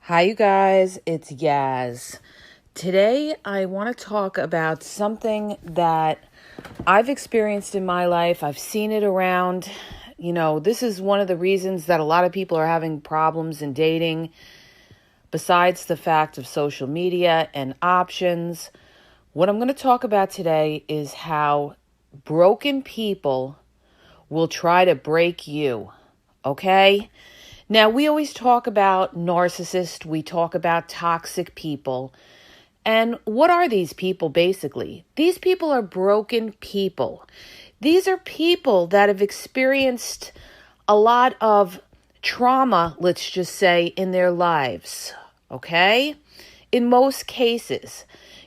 Hi, you guys. It's Yaz. Today, I want to talk about something that I've experienced in my life. I've seen it around. This is one of the reasons that a lot of people are having problems in dating, besides the fact of social media and options. What I'm going to talk about today is how broken people will try to break you. Okay? Now, we always talk about narcissists, we talk about toxic people. And what are these people basically? These people are broken people. These are people that have experienced a lot of trauma, let's just say, in their lives. Okay? In most cases,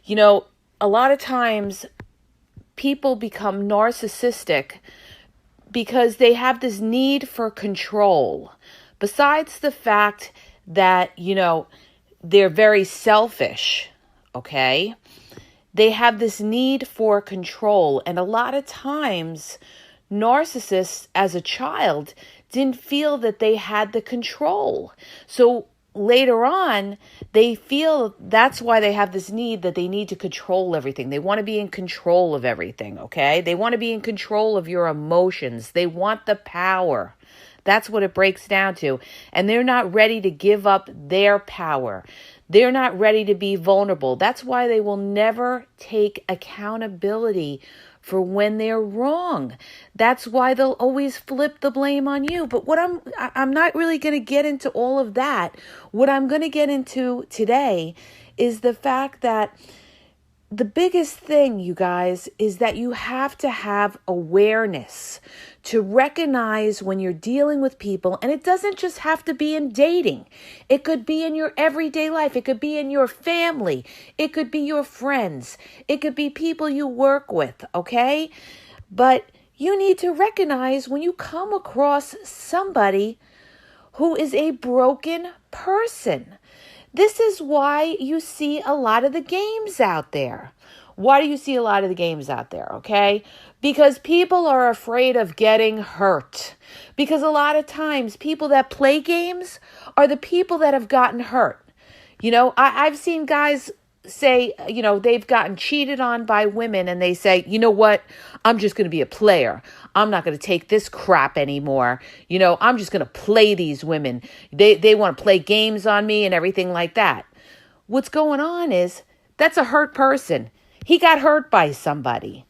a lot of times people become narcissistic because they have this need for control. Besides the fact that, they're very selfish, okay? They have this need for control. And a lot of times, narcissists as a child didn't feel that they had the control. So later on, they feel that's why they have this need that they need to control everything. They want to be in control of everything, okay? They want to be in control of your emotions. They want the power. That's what it breaks down to. And they're not ready to give up their power. They're not ready to be vulnerable. That's why they will never take accountability for when they're wrong. That's why they'll always flip the blame on you. But I'm not really going to get into all of that. What I'm going to get into today is the fact that the biggest thing, you guys, is that you have to have awareness to recognize when you're dealing with people. And it doesn't just have to be in dating. It could be in your everyday life. It could be in your family. It could be your friends. It could be people you work with, okay? But you need to recognize when you come across somebody who is a broken person. This is why you see a lot of the games out there. Why do you see a lot of the games out there, okay? Because people are afraid of getting hurt. Because a lot of times, people that play games are the people that have gotten hurt. I've seen guys say, they've gotten cheated on by women and they say, you know what, I'm just going to be a player. I'm not going to take this crap anymore. I'm just going to play these women. They want to play games on me and everything like that. What's going on is that's a hurt person. He got hurt by somebody.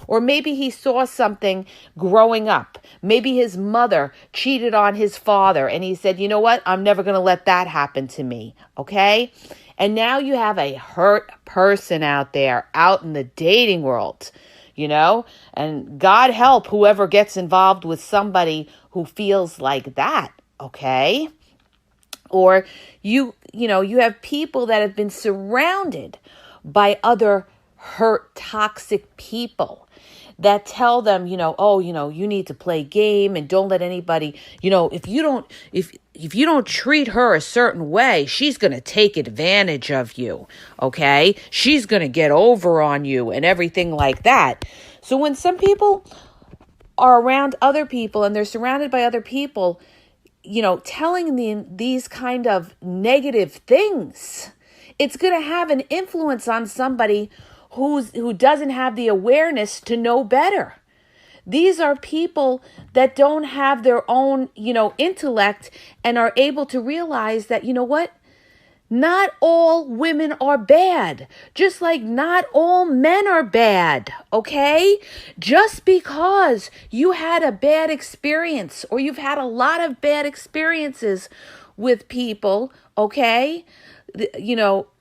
Or maybe he saw something growing up. Maybe his mother cheated on his father and he said, you know what? I'm never going to let that happen to me. Okay? And now you have a hurt person out there, out in the dating world, and God help whoever gets involved with somebody who feels like that. Okay? Or you have people that have been surrounded by other hurt, toxic people that tell them, you need to play game and don't let anybody, if you don't treat her a certain way, she's going to take advantage of you. Okay. She's going to get over on you and everything like that. So when some people are around other people and they're surrounded by other people, telling them these kind of negative things, it's going to have an influence on somebody who doesn't have the awareness to know better. These are people that don't have their own, intellect and are able to realize that, not all women are bad, just like not all men are bad, okay? Just because you had a bad experience or you've had a lot of bad experiences with people, okay?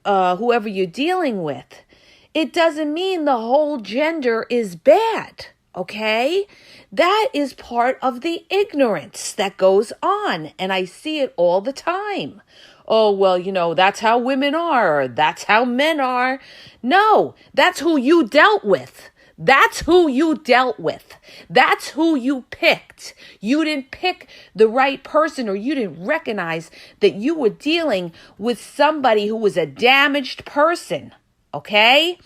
Whoever you're dealing with, it doesn't mean the whole gender is bad, okay? That is part of the ignorance that goes on, and I see it all the time. Oh, well, that's how women are, or that's how men are. No, that's who you dealt with. That's who you dealt with. That's who you picked. You didn't pick the right person, or you didn't recognize that you were dealing with somebody who was a damaged person. Okay?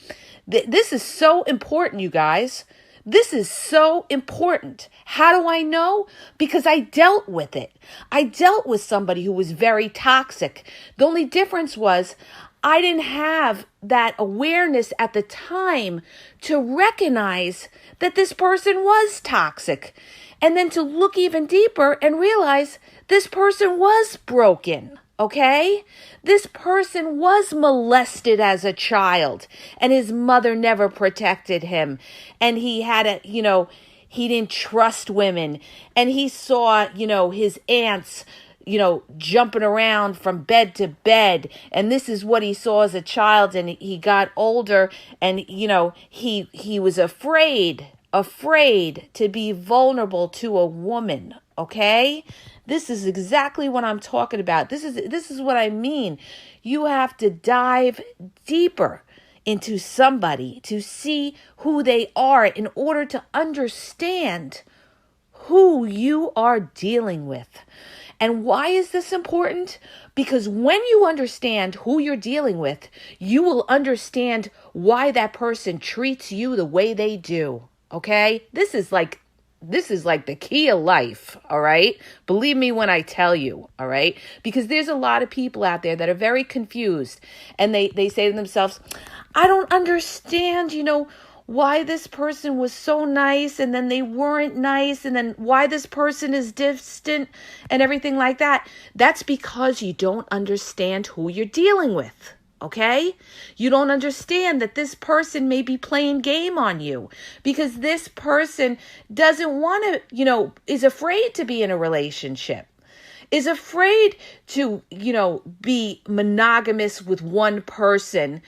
This is so important, you guys. This is so important. How do I know? Because I dealt with it. I dealt with somebody who was very toxic. The only difference was I didn't have that awareness at the time to recognize that this person was toxic. And then to look even deeper and realize this person was broken. Okay? This person was molested as a child and his mother never protected him. And he had he didn't trust women. And he saw, his aunts, jumping around from bed to bed. And this is what he saw as a child. And he got older and, he was afraid to be vulnerable to a woman. Okay? This is exactly what I'm talking about. This is what I mean. You have to dive deeper into somebody to see who they are in order to understand who you are dealing with. And why is this important? Because when you understand who you're dealing with, you will understand why that person treats you the way they do. Okay? This is like the key of life, all right? Believe me when I tell you, all right? Because there's a lot of people out there that are very confused and they say to themselves, I don't understand, why this person was so nice and then they weren't nice and then why this person is distant and everything like that. That's because you don't understand who you're dealing with. Okay? You don't understand that this person may be playing game on you because this person doesn't want to, is afraid to be in a relationship, is afraid to, be monogamous with one person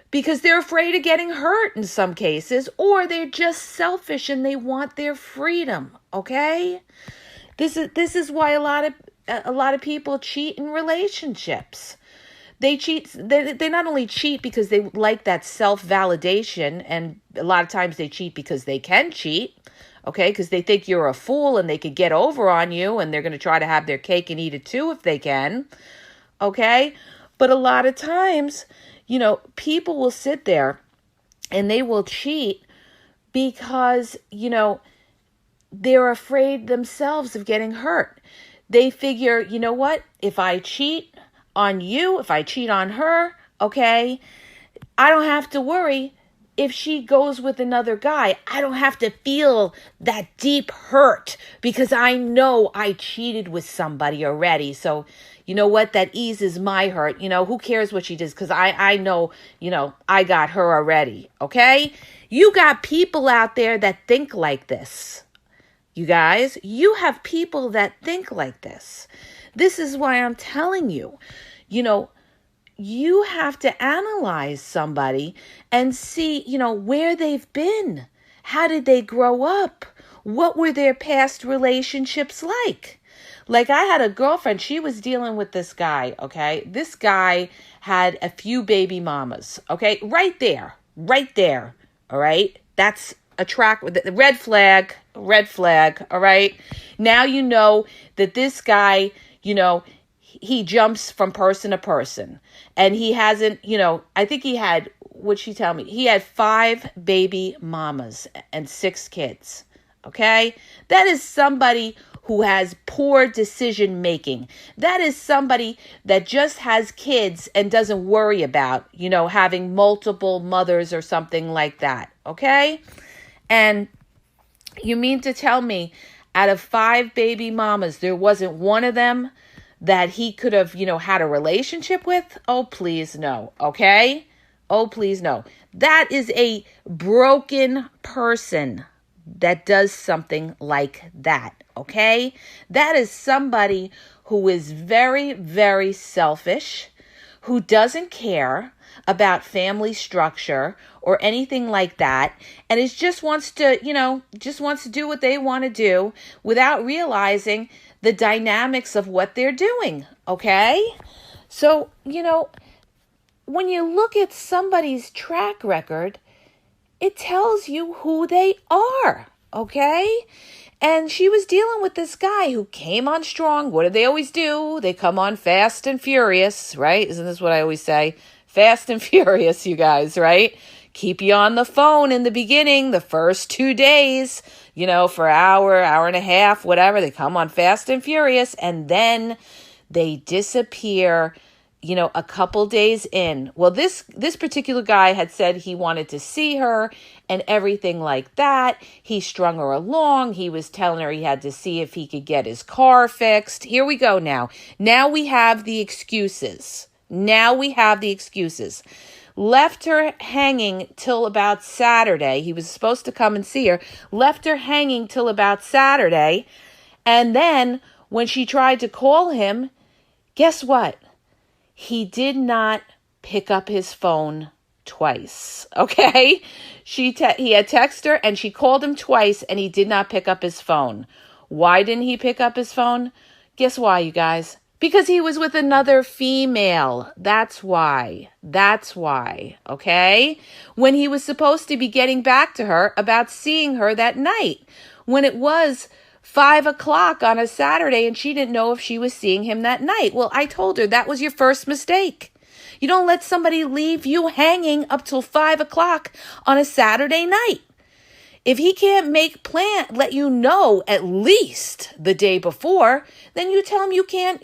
because they're afraid of getting hurt in some cases, or they're just selfish and they want their freedom. Okay? This is why a lot of people cheat in relationships. They cheat. They not only cheat because they like that self-validation, and a lot of times they cheat because they can cheat, okay? Because they think you're a fool and they could get over on you and they're going to try to have their cake and eat it too if they can, okay? But a lot of times, people will sit there and they will cheat because, they're afraid themselves of getting hurt. They figure, what? If I cheat on you, if I cheat on her, okay, I don't have to worry if she goes with another guy. I don't have to feel that deep hurt because I know I cheated with somebody already. So, you know what? That eases my hurt. Who cares what she does? Because I know, I got her already. Okay? You got people out there that think like this. You guys, you have people that think like this. This is why I'm telling you, you have to analyze somebody and see, where they've been. How did they grow up? What were their past relationships like? Like I had a girlfriend, she was dealing with this guy, okay? This guy had a few baby mamas, okay? Right there, all right? That's a track with the red flag, all right? Now you know that this guy, he jumps from person to person and he hasn't, I think he had, what'd she tell me? He had 5 baby mamas and 6 kids. Okay. That is somebody who has poor decision making. That is somebody that just has kids and doesn't worry about, having multiple mothers or something like that. Okay. And you mean to tell me out of 5 baby mamas, there wasn't one of them that he could have, had a relationship with? Oh, please no. Okay? Oh, please no. That is a broken person that does something like that. Okay? That is somebody who is very, very selfish, who doesn't care about family structure or anything like that, and it just wants to, do what they want to do without realizing the dynamics of what they're doing, okay? So, when you look at somebody's track record, it tells you who they are, okay? And she was dealing with this guy who came on strong. What do they always do? They come on fast and furious, right? Isn't this what I always say? Fast and furious, you guys, right? keep you on the phone in the beginning, the first 2 days, for an hour, hour and a half, whatever. They come on fast and furious, and then they disappear, a couple days in. Well, this particular guy had said he wanted to see her and everything like that. He strung her along. He was telling her he had to see if he could get his car fixed. Here we go now. Now we have the excuses. Left her hanging till about Saturday. He was supposed to come and see her. Left her hanging till about Saturday. And then when she tried to call him, guess what? He did not pick up his phone twice, okay? He had texted her and she called him twice and he did not pick up his phone. Why didn't he pick up his phone? Guess why, you guys? Because he was with another female. That's why, okay? When he was supposed to be getting back to her about seeing her that night, when it was 5:00 on a Saturday and she didn't know if she was seeing him that night. Well, I told her that was your first mistake. You don't let somebody leave you hanging up till 5:00 on a Saturday night. If he can't let you know at least the day before, then you tell him you can't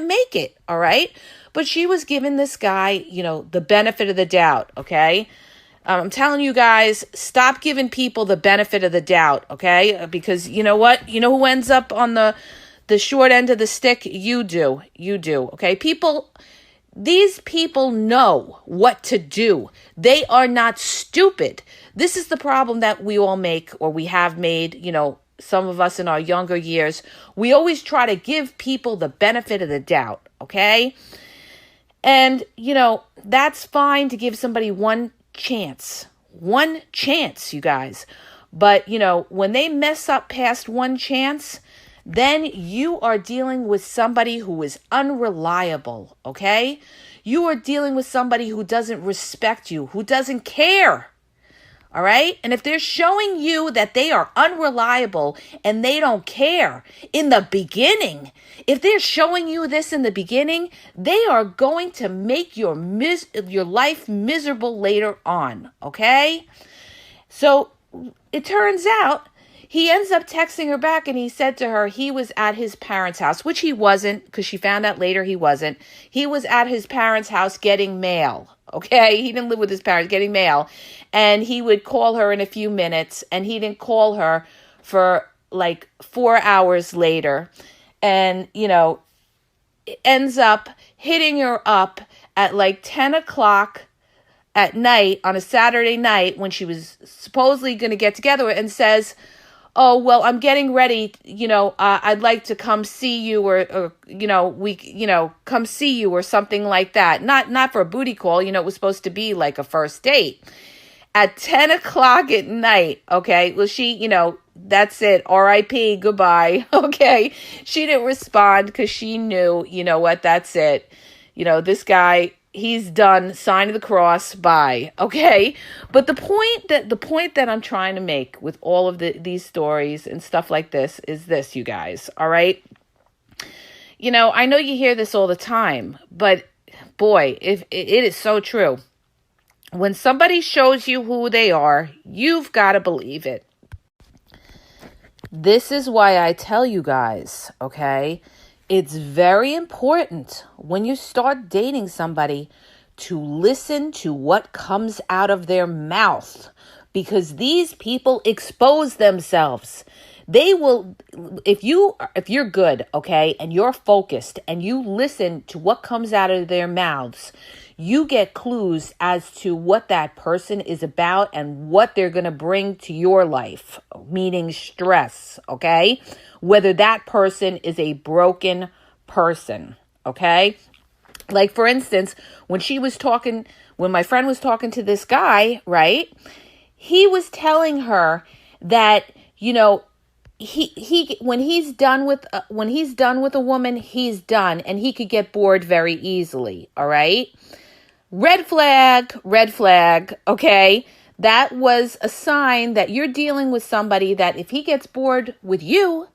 make it, all right? But she was giving this guy, the benefit of the doubt, okay? I'm telling you guys, stop giving people the benefit of the doubt, okay? Because you know what? You know who ends up on the short end of the stick? You do, okay? These people know what to do. They are not stupid. This is the problem that we all make, or we have made, some of us in our younger years. We always try to give people the benefit of the doubt, okay? And, that's fine to give somebody one chance, you guys. But, when they mess up past one chance, then you are dealing with somebody who is unreliable, okay? You are dealing with somebody who doesn't respect you, who doesn't care, all right? And if they're showing you that they are unreliable and they don't care in the beginning, if they're showing you this in the beginning, they are going to make your life miserable later on, okay? So it turns out he ends up texting her back and he said to her he was at his parents' house, which he wasn't, because she found out later he wasn't. He was at his parents' house getting mail, okay? He didn't live with his parents, getting mail. And he would call her in a few minutes, and he didn't call her for like 4 hours later. And, it ends up hitting her up at like 10 o'clock at night on a Saturday night when she was supposedly going to get together, and says, oh, well, I'm getting ready, I'd like to come see you, or come see you or something like that. Not for a booty call, it was supposed to be like a first date. At 10 o'clock at night, okay, well, she, that's it, R.I.P., goodbye, okay? She didn't respond because she knew, that's it. This guy, he's done, sign of the cross, bye, okay? But the point that I'm trying to make with all of these stories and stuff like this is this, you guys, all right? I know you hear this all the time, but boy, if it is so true. When somebody shows you who they are, you've got to believe it. This is why I tell you guys, okay? It's very important when you start dating somebody to listen to what comes out of their mouth, because these people expose themselves. They will, if you're good, okay, and you're focused and you listen to what comes out of their mouths, you get clues as to what that person is about and what they're going to bring to your life, meaning stress, okay? Whether that person is a broken person, okay? Like, for instance, when my friend was talking to this guy, right? He was telling her that, he when he's done with a woman, he's done, and he could get bored very easily, all right? Red flag, okay? That was a sign that you're dealing with somebody that if he gets bored with you,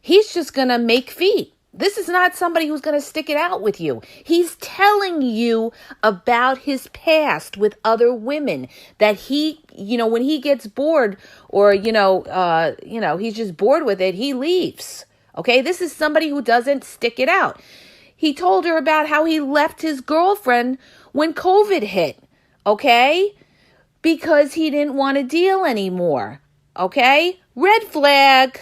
he's just going to make feet. This is not somebody who's going to stick it out with you. He's telling you about his past with other women, that he, when he gets bored or, he's just bored with it, he leaves. Okay, this is somebody who doesn't stick it out. He told her about how he left his girlfriend when COVID hit, okay, because he didn't want to deal anymore, okay? Red flag,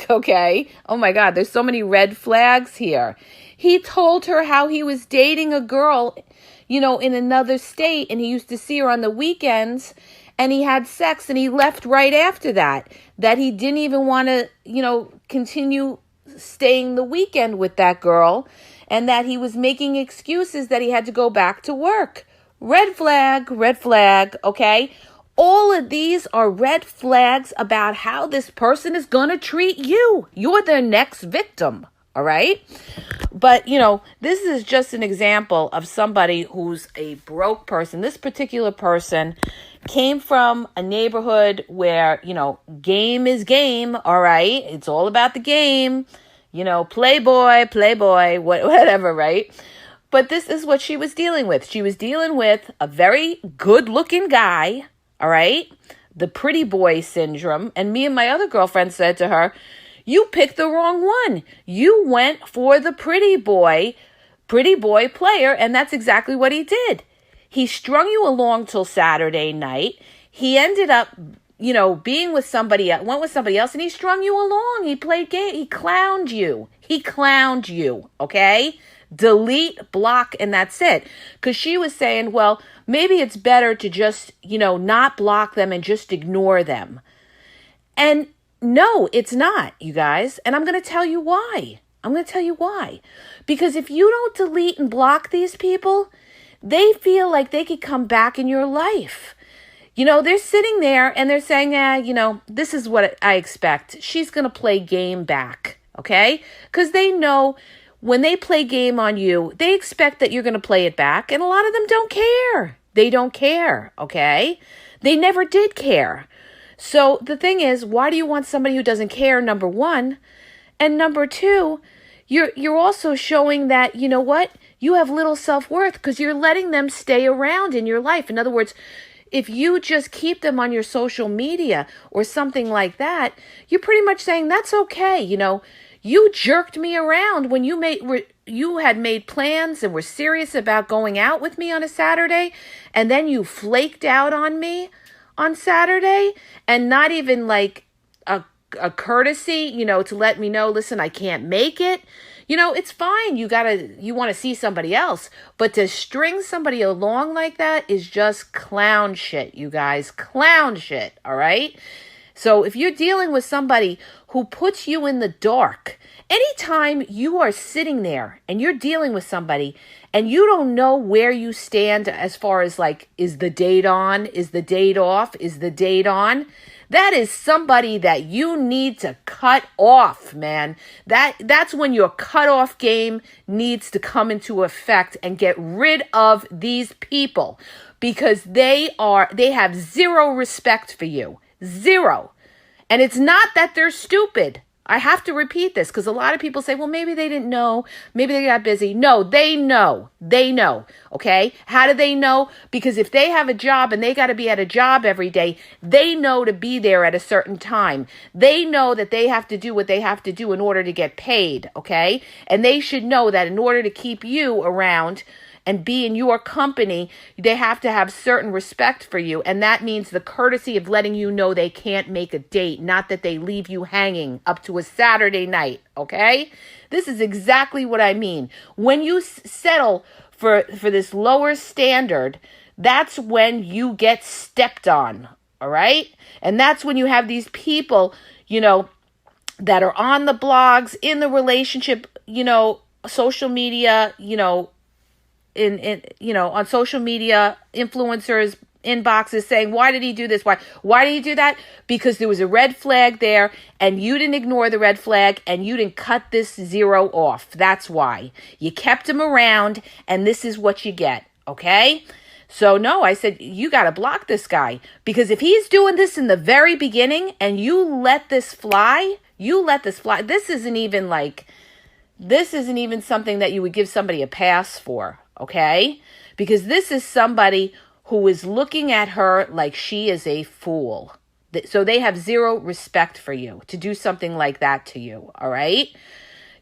okay? Oh my God, there's so many red flags here. He told her how he was dating a girl, in another state, and he used to see her on the weekends, and he had sex, and he left right after that he didn't even want to, continue staying the weekend with that girl, and that he was making excuses that he had to go back to work. Red flag, okay? All of these are red flags about how this person is going to treat you. You're their next victim, all right? But, this is just an example of somebody who's a broke person. This particular person came from a neighborhood where, game is game, all right? It's all about the game, playboy, whatever, right? But this is what she was dealing with. She was dealing with a very good-looking guy, all right? The pretty boy syndrome. And me and my other girlfriend said to her, you picked the wrong one. You went for the pretty boy player, and that's exactly what he did. He strung you along till Saturday night. He ended up, being with somebody else, went with somebody else, and he strung you along. He played game. He clowned you, okay? Delete, block, and that's it. Because she was saying, well, maybe it's better to just, not block them and just ignore them. And no, it's not, you guys. And I'm going to tell you why. Because if you don't delete and block these people, they feel like they could come back in your life. They're sitting there and they're saying, this is what I expect. She's going to play game back, okay? Because they know when they play game on you, they expect that you're going to play it back. And a lot of them don't care. They don't care, okay? They never did care. So the thing is, why do you want somebody who doesn't care, number one? And number two, you're also showing that, you have little self-worth because you're letting them stay around in your life. In other words, if you just keep them on your social media or something like that, you're pretty much saying that's okay. You jerked me around when you had made plans and were serious about going out with me on a Saturday, and then you flaked out on me on Saturday, and not even like a courtesy, to let me know, listen, I can't make it. It's fine. You want to see somebody else, but to string somebody along like that is just clown shit, you guys. Clown shit, all right? So if you're dealing with somebody who puts you in the dark, anytime you are sitting there and you're dealing with somebody and you don't know where you stand as far as like, is the date on? Is the date off? Is the date on? That is somebody that you need to cut off, man. That's when your cutoff game needs to come into effect and get rid of these people because they have zero respect for you. Zero. And it's not that they're stupid. I have to repeat this because a lot of people say, well, maybe they didn't know. Maybe they got busy. No, they know. They know. Okay. How do they know? Because if they have a job and they got to be at a job every day, they know to be there at a certain time. They know that they have to do what they have to do in order to get paid. Okay. And they should know that in order to keep you around and be in your company, they have to have certain respect for you. And that means the courtesy of letting you know they can't make a date, not that they leave you hanging up to a Saturday night, okay? This is exactly what I mean. When you settle for this lower standard, that's when you get stepped on, all right? And that's when you have these people, that are on the blogs, in the relationship, social media, on social media, influencers, inboxes saying, why did he do this? Why did he do that? Because there was a red flag there and you didn't ignore the red flag and you didn't cut this zero off. That's why. You kept him around and this is what you get. Okay? So no, I said, you got to block this guy because if he's doing this in the very beginning and you let this fly, this isn't even like, this isn't even something that you would give somebody a pass for, okay? Because this is somebody who is looking at her like she is a fool. So they have zero respect for you to do something like that to you, all right?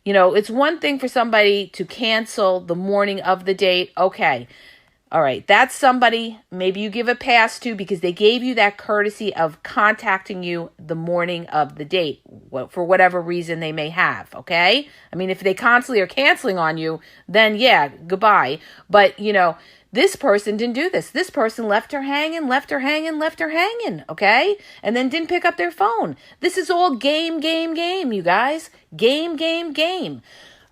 You know, it's one thing for somebody to cancel the morning of the date. Okay. All right. That's somebody maybe you give a pass to because they gave you that courtesy of contacting you the morning of the date for whatever reason they may have. Okay. I mean, if they constantly are canceling on you, then yeah, goodbye. But, you know, this person didn't do this. This person left her hanging, okay? And then didn't pick up their phone. This is all game, you guys. Game.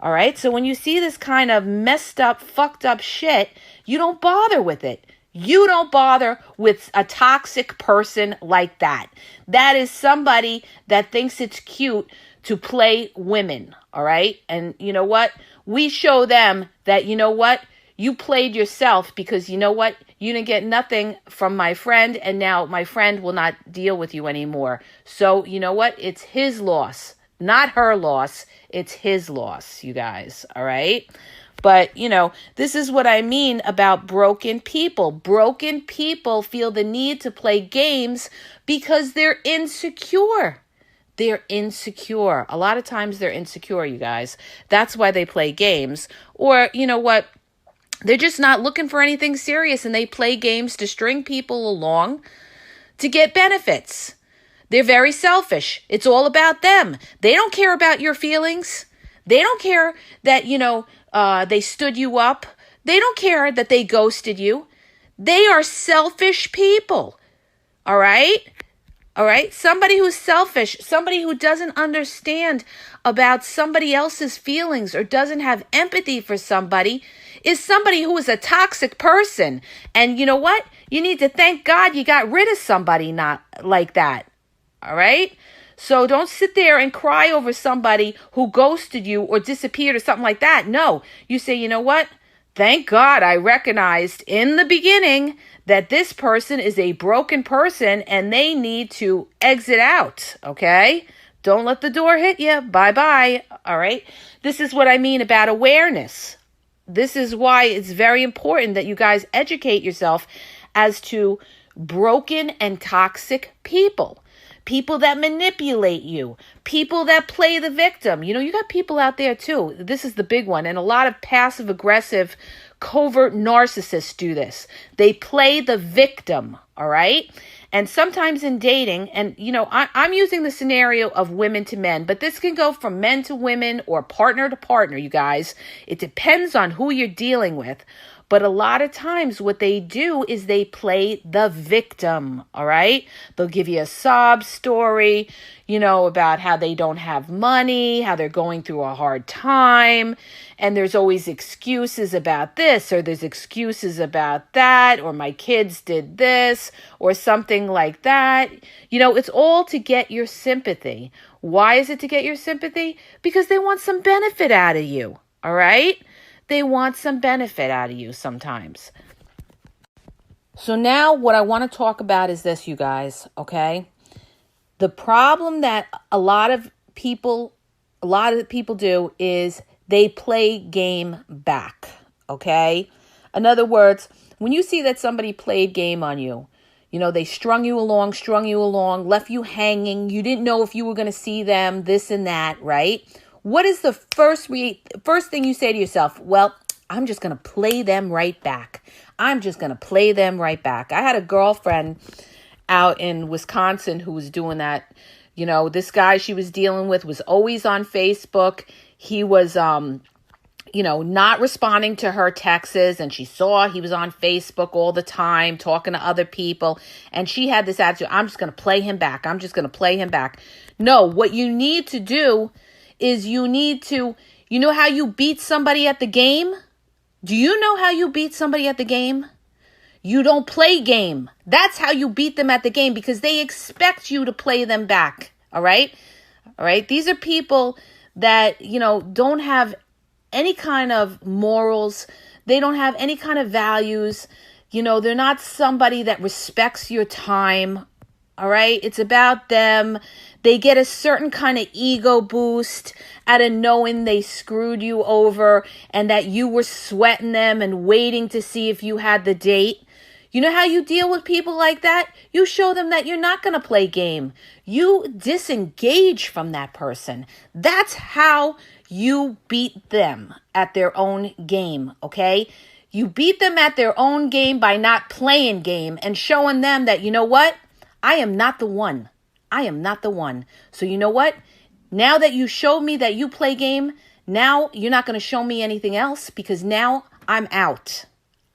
All right? So when you see this kind of messed up, fucked up shit, you don't bother with it. You don't bother with a toxic person like that. That is somebody that thinks it's cute to play women, all right? And you know what? We show them that, you know what? You played yourself because you know what? You didn't get nothing from my friend, and now my friend will not deal with you anymore. So you know what? It's his loss, not her loss. It's his loss, you guys, all right? But, you know, this is what I mean about broken people. Broken people feel the need to play games because they're insecure. They're insecure. A lot of times they're insecure, you guys. That's why they play games. Or, you know what? They're just not looking for anything serious, and they play games to string people along to get benefits. They're very selfish. It's all about them. They don't care about your feelings. They don't care that, you know, they stood you up. They don't care that they ghosted you. They are selfish people. All right? All right? Somebody who's selfish, somebody who doesn't understand about somebody else's feelings or doesn't have empathy for somebody is somebody who is a toxic person. And you know what? You need to thank God you got rid of somebody not like that. All right? So don't sit there and cry over somebody who ghosted you or disappeared or something like that. No, you say, you know what? Thank God I recognized in the beginning that this person is a broken person and they need to exit out, okay? Don't let the door hit you. Bye-bye, all right? This is what I mean about awareness. This is why it's very important that you guys educate yourself as to broken and toxic people. People that manipulate you. People that play the victim. You know, you got people out there too. This is the big one. And a lot of passive-aggressive, covert narcissists do this. They play the victim, all right? And sometimes in dating, and, you know, I'm using the scenario of women to men, but this can go from men to women or partner to partner, you guys. It depends on who you're dealing with. But a lot of times what they do is they play the victim, all right? They'll give you a sob story, you know, about how they don't have money, how they're going through a hard time, and there's always excuses about this, or there's excuses about that, or my kids did this, or something like that. You know, it's all to get your sympathy. Why is it to get your sympathy? Because they want some benefit out of you, all right? They want some benefit out of you sometimes. So now what I want to talk about is this, you guys, okay? The problem that a lot of people do is they play game back, okay? In other words, when you see that somebody played game on you, you know, they strung you along, left you hanging, you didn't know if you were going to see them, this and that, right? What is the first thing you say to yourself? Well, I'm just going to play them right back. I had a girlfriend out in Wisconsin who was doing that. You know, this guy she was dealing with was always on Facebook. He was, you know, not responding to her texts, and she saw he was on Facebook all the time talking to other people. And she had this attitude, I'm just going to play him back. No, what you need to do is you know how you beat somebody at the game? Do you know how you beat somebody at the game? You don't play game. That's how you beat them at the game, because they expect you to play them back. All right? All right. These are people that, you know, don't have any kind of morals. They don't have any kind of values. You know, they're not somebody that respects your time. All right. It's about them. They get a certain kind of ego boost out of knowing they screwed you over and that you were sweating them and waiting to see if you had the date. You know how you deal with people like that? You show them that you're not going to play game. You disengage from that person. That's how you beat them at their own game, okay? You beat them at their own game by not playing game and showing them that, you know what? I am not the one. I am not the one. So you know what? Now that you showed me that you play game, now you're not going to show me anything else because now I'm out.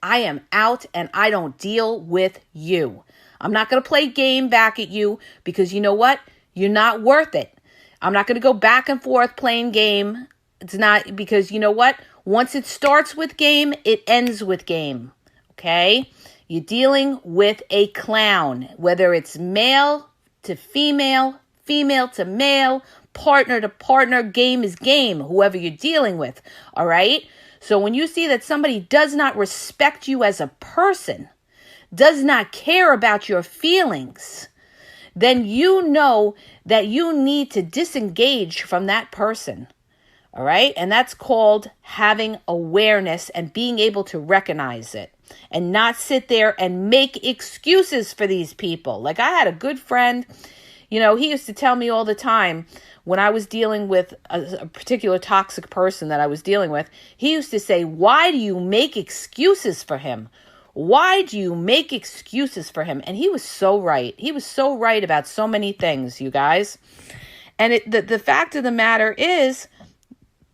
I am out and I don't deal with you. I'm not going to play game back at you because you know what? You're not worth it. I'm not going to go back and forth playing game. It's not because you know what? Once it starts with game, it ends with game. Okay? You're dealing with a clown, whether it's male to female, female to male, partner to partner, game is game, whoever you're dealing with. All right? So when you see that somebody does not respect you as a person, does not care about your feelings, then you know that you need to disengage from that person. All right? And that's called having awareness and being able to recognize it and not sit there and make excuses for these people. Like I had a good friend, he used to tell me all the time when I was dealing with a particular toxic person that I was dealing with, he used to say, why do you make excuses for him? Why do you make excuses for him? And he was so right. He was so right about so many things, you guys. And the fact of the matter is,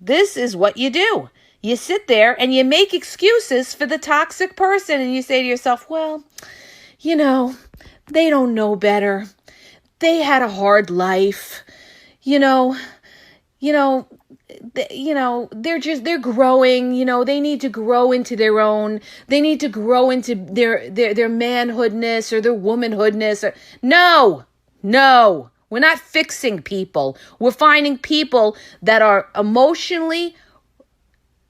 this is what you do. You sit there and you make excuses for the toxic person and you say to yourself, well, they don't know better. They had a hard life. They're growing, they need to grow into their own, they need to grow into their manhoodness or their womanhoodness. No, we're not fixing people. We're finding people that are emotionally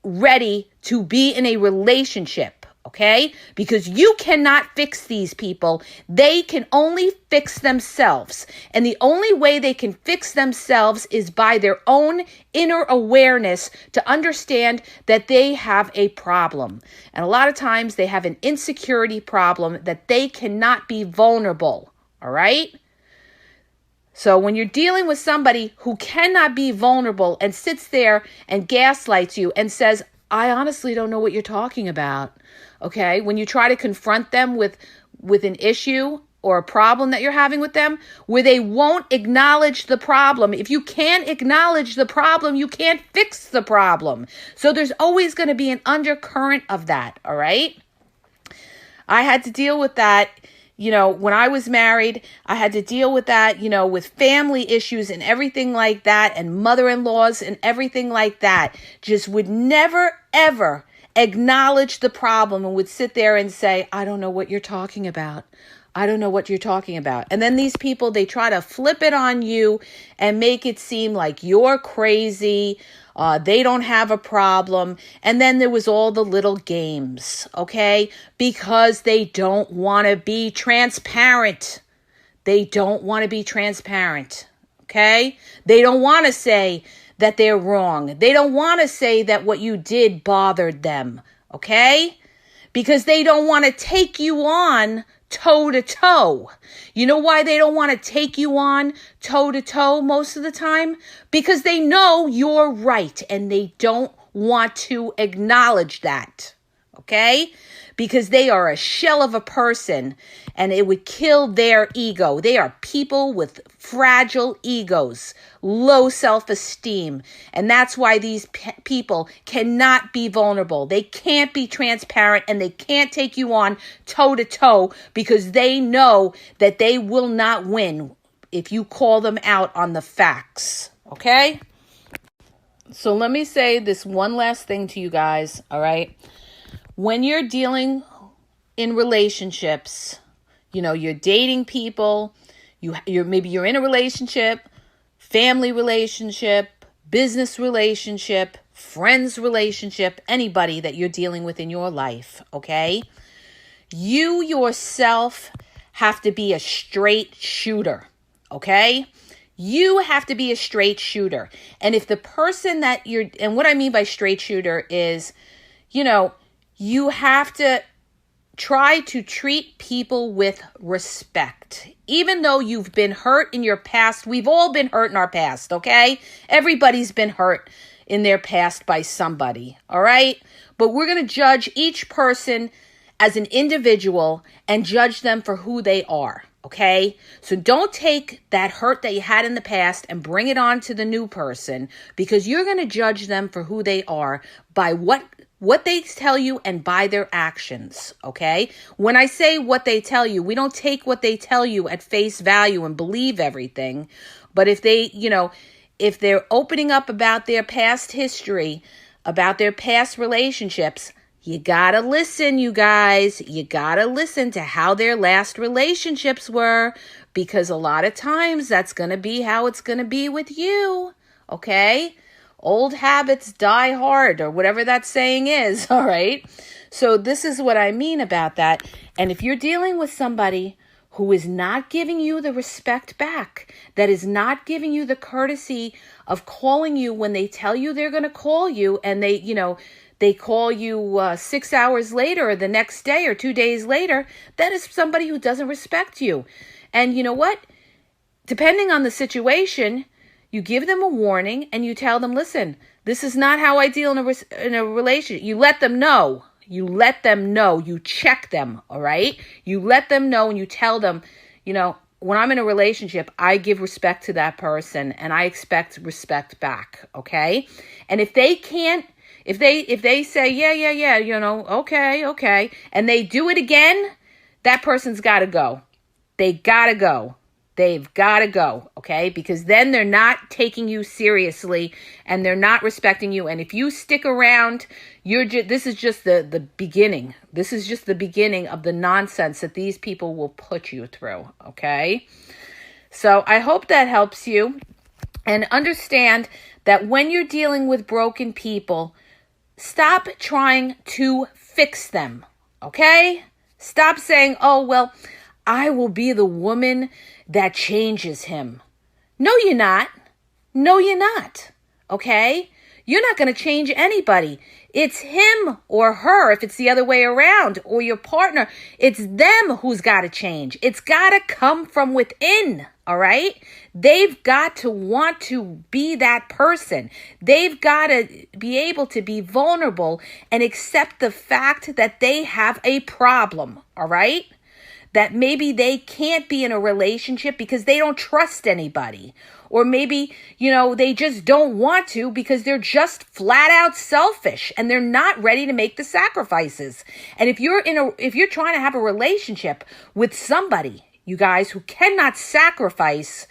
ready to be in a relationship, okay? Because you cannot fix these people. They can only fix themselves. And the only way they can fix themselves is by their own inner awareness to understand that they have a problem. And a lot of times they have an insecurity problem that they cannot be vulnerable, all right? So when you're dealing with somebody who cannot be vulnerable and sits there and gaslights you and says, I honestly don't know what you're talking about, okay? When you try to confront them with an issue or a problem that you're having with them, where they won't acknowledge the problem. If you can't acknowledge the problem, you can't fix the problem. So there's always going to be an undercurrent of that, all right? I had to deal with that. When I was married, I had to deal with that, with family issues and everything like that, and mother-in-laws and everything like that. Just would never, ever acknowledge the problem and would sit there and say, I don't know what you're talking about. I don't know what you're talking about. And then these people, they try to flip it on you and make it seem like you're crazy. They don't have a problem. And then there was all the little games, okay? Because they don't want to be transparent. They don't want to be transparent, okay? They don't want to say that they're wrong. They don't want to say that what you did bothered them, okay? Because they don't want to take you on toe to toe. You know why they don't want to take you on toe to toe most of the time? Because they know you're right and they don't want to acknowledge that. Okay? Because they are a shell of a person and it would kill their ego. They are people with fragile egos, low self-esteem. And that's why these people cannot be vulnerable. They can't be transparent and they can't take you on toe to toe because they know that they will not win if you call them out on the facts. Okay? So let me say this one last thing to you guys, all right? When you're dealing in relationships, you're dating people, maybe you're in a relationship, family relationship, business relationship, friends relationship, anybody that you're dealing with in your life, okay? You yourself have to be a straight shooter, okay? You have to be a straight shooter. And if the person that and what I mean by straight shooter is, you have to try to treat people with respect. Even though you've been hurt in your past, we've all been hurt in our past, okay? Everybody's been hurt in their past by somebody, all right? But we're going to judge each person as an individual and judge them for who they are, okay? So don't take that hurt that you had in the past and bring it on to the new person, because you're going to judge them for who they are by what they tell you and by their actions, okay? When I say what they tell you, we don't take what they tell you at face value and believe everything. But if they, if they're opening up about their past history, about their past relationships, you gotta listen, you guys. You gotta listen to how their last relationships were, because a lot of times that's gonna be how it's gonna be with you, okay? Old habits die hard, or whatever that saying is, all right? So this is what I mean about that. And if you're dealing with somebody who is not giving you the respect back, that is not giving you the courtesy of calling you when they tell you they're going to call you, and they call you 6 hours later or the next day or 2 days later, that is somebody who doesn't respect you. And you know what? Depending on the situation, you give them a warning and you tell them, listen, this is not how I deal in a relationship. You let them know. You let them know. You check them, all right? You let them know and you tell them, when I'm in a relationship, I give respect to that person and I expect respect back, okay? And if they can't, if they say, yeah, okay, and they do it again, that person's got to go. They got to go. They've got to go, okay? Because then they're not taking you seriously and they're not respecting you. And if you stick around, this is just the beginning. This is just the beginning of the nonsense that these people will put you through, okay? So I hope that helps you. And understand that when you're dealing with broken people, stop trying to fix them, okay? Stop saying, oh, well, I will be the woman that changes him. No, you're not. No, you're not. Okay? You're not going to change anybody. It's him or her, if it's the other way around, or your partner. It's them who's got to change. It's got to come from within, all right? They've got to want to be that person. They've got to be able to be vulnerable and accept the fact that they have a problem, all right? That maybe they can't be in a relationship because they don't trust anybody. Or maybe, they just don't want to because they're just flat out selfish and they're not ready to make the sacrifices. And if you're trying to have a relationship with somebody, you guys, who cannot sacrifice,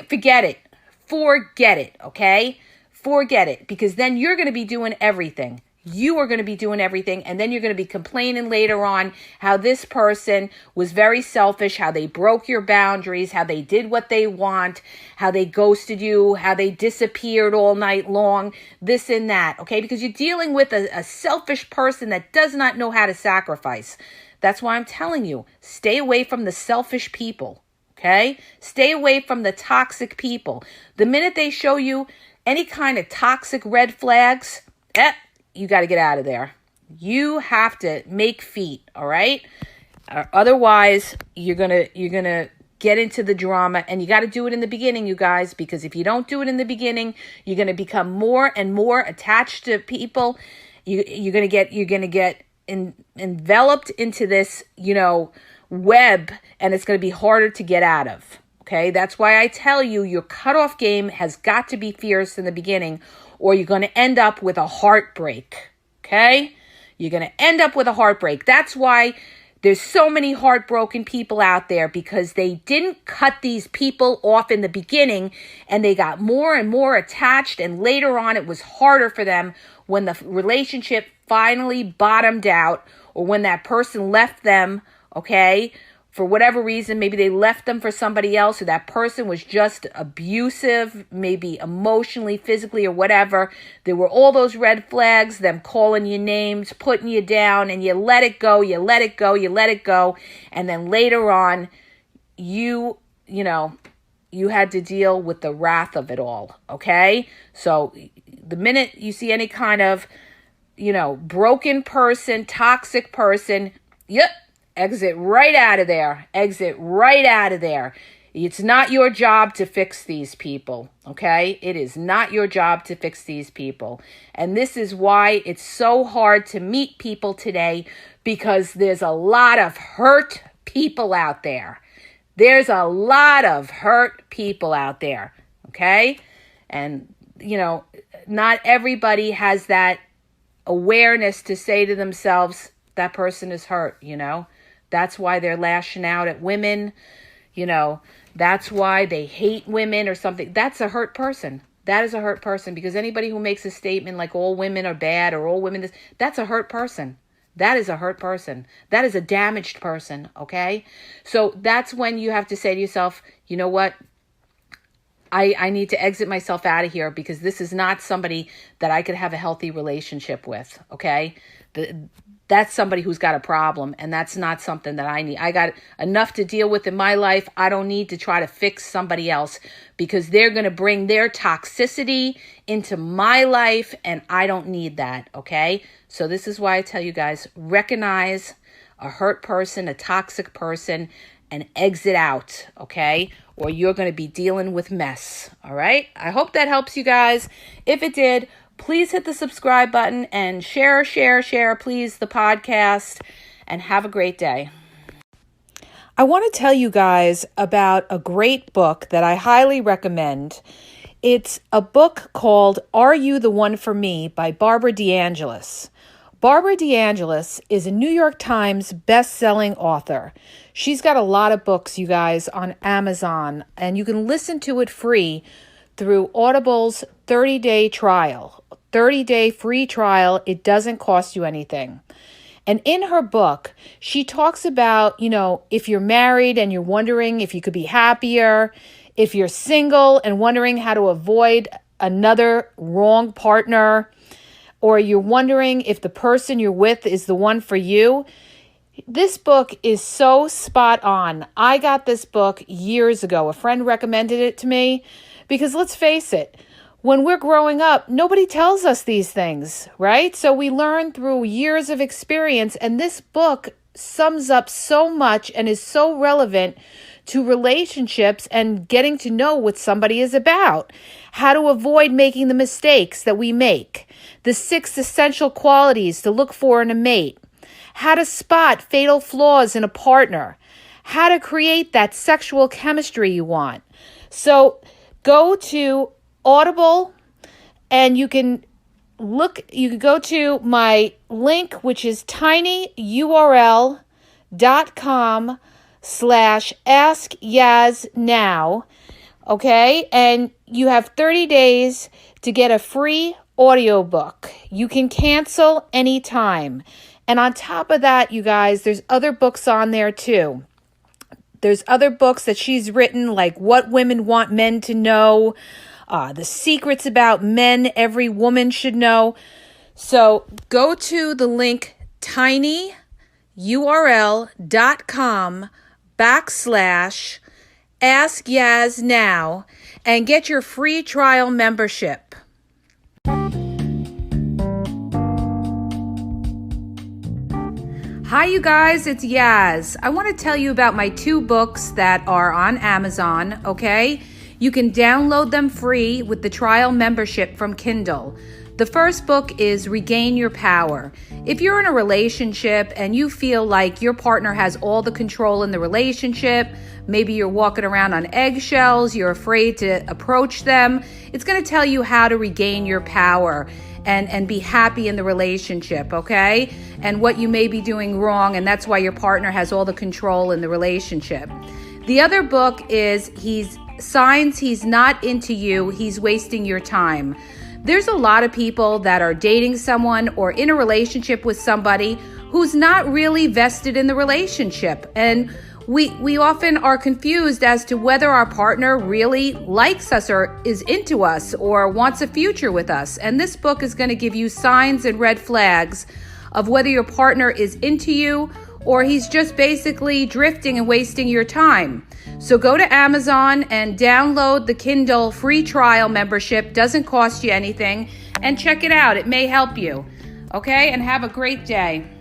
forget it. Forget it, okay? Forget it, because then you're going to be doing everything. You are going to be doing everything, and then you're going to be complaining later on how this person was very selfish, how they broke your boundaries, how they did what they want, how they ghosted you, how they disappeared all night long, this and that, okay? Because you're dealing with a selfish person that does not know how to sacrifice. That's why I'm telling you, stay away from the selfish people, okay? Stay away from the toxic people. The minute they show you any kind of toxic red flags, you got to get out of there. You have to make feet, all right? Otherwise, you're going to get into the drama, and you got to do it in the beginning, you guys, because if you don't do it in the beginning, you're going to become more and more attached to people. You're going to get enveloped into this, web, and it's going to be harder to get out of. Okay? That's why I tell you, your cutoff game has got to be fierce in the beginning, or you're going to end up with a heartbreak, okay? You're going to end up with a heartbreak. That's why there's so many heartbroken people out there, because they didn't cut these people off in the beginning, and they got more and more attached, and later on it was harder for them when the relationship finally bottomed out, or when that person left them, okay, for whatever reason, maybe they left them for somebody else, or that person was just abusive, maybe emotionally, physically, or whatever. There were all those red flags, them calling you names, putting you down, and you let it go, you let it go, you let it go. And then later on, you had to deal with the wrath of it all, okay? So the minute you see any kind of, broken person, toxic person, exit right out of there. Exit right out of there. It's not your job to fix these people, okay? It is not your job to fix these people. And this is why it's so hard to meet people today, because there's a lot of hurt people out there. There's a lot of hurt people out there, okay? And, not everybody has that awareness to say to themselves, that person is hurt, That's why they're lashing out at women, that's why they hate women or something. That's a hurt person. That is a hurt person, because anybody who makes a statement like all women are bad or all women this, that's a hurt person. That is a hurt person. That is a damaged person, okay? So that's when you have to say to yourself, you know what? I need to exit myself out of here, because this is not somebody that I could have a healthy relationship with, okay? That's somebody who's got a problem, and that's not something that I need. I got enough to deal with in my life. I don't need to try to fix somebody else, because they're going to bring their toxicity into my life, and I don't need that, okay? So this is why I tell you guys, recognize a hurt person, a toxic person, and exit out, okay? Or you're going to be dealing with mess, all right? I hope that helps you guys. If it did, please hit the subscribe button and share, please, the podcast, and have a great day. I want to tell you guys about a great book that I highly recommend. It's a book called Are You the One for Me by Barbara DeAngelis. Barbara DeAngelis is a New York Times best-selling author. She's got a lot of books, you guys, on Amazon, and you can listen to it free through Audible's 30-day trial. 30-day free trial. It doesn't cost you anything. And in her book, she talks about, if you're married and you're wondering if you could be happier, if you're single and wondering how to avoid another wrong partner, or you're wondering if the person you're with is the one for you. This book is so spot on. I got this book years ago. A friend recommended it to me because let's face it, when we're growing up, nobody tells us these things, right? So we learn through years of experience, and this book sums up so much and is so relevant to relationships and getting to know what somebody is about, how to avoid making the mistakes that we make, the 6 essential qualities to look for in a mate, how to spot fatal flaws in a partner, how to create that sexual chemistry you want. So go to Audible and you can go to my link, which is tinyurl.com/askyaznow. Okay. And you have 30 days to get a free audiobook. You can cancel anytime. And on top of that, you guys, there's other books on there too. There's other books that she's written, like What Women Want Men to Know, The Secrets About Men Every Woman Should Know. So go to the link tinyurl.com/askyaznow and get your free trial membership. Hi, you guys, it's Yaz. I want to tell you about my 2 books that are on Amazon, okay? You can download them free with the trial membership from Kindle. The first book is Regain Your Power. If you're in a relationship and you feel like your partner has all the control in the relationship, maybe you're walking around on eggshells, you're afraid to approach them, it's going to tell you how to regain your power and be happy in the relationship, okay? And what you may be doing wrong, and that's why your partner has all the control in the relationship. The other book is Signs He's Not Into You, He's Wasting Your Time. There's a lot of people that are dating someone or in a relationship with somebody who's not really vested in the relationship. And We often are confused as to whether our partner really likes us or is into us or wants a future with us. And this book is going to give you signs and red flags of whether your partner is into you or he's just basically drifting and wasting your time. So go to Amazon and download the Kindle free trial membership. Doesn't cost you anything. And check it out. It may help you. Okay? And have a great day.